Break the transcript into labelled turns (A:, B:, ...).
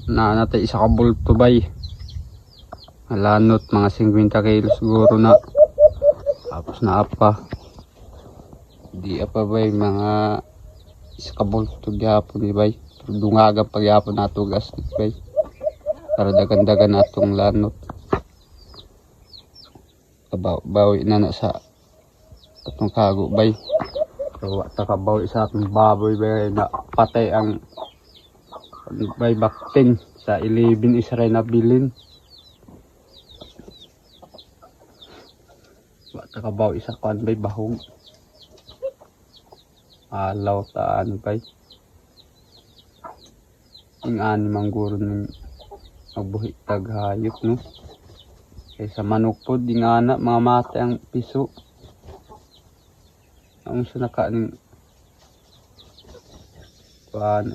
A: na natay isa ka bulto bay. Lanot mga 50 kilos siguro na. Tapos na apa. Di apa bay mga isa ka bulto gyapon ni bay. Dungaga pagyapon nato gaslit bay. Para dagan-dagan natong lanot. Bawi na sa atong kago bay. So takabawi sa atong baboy bay na patay ang bay bakting sa 11 isa rin nabilin. Takabaw isa kan bay bahong alaw taan bay ing ani mangguro ng magbuhi taghayop no kaysa manok po di nga na mga mata ang piso ang sa nakaning kuan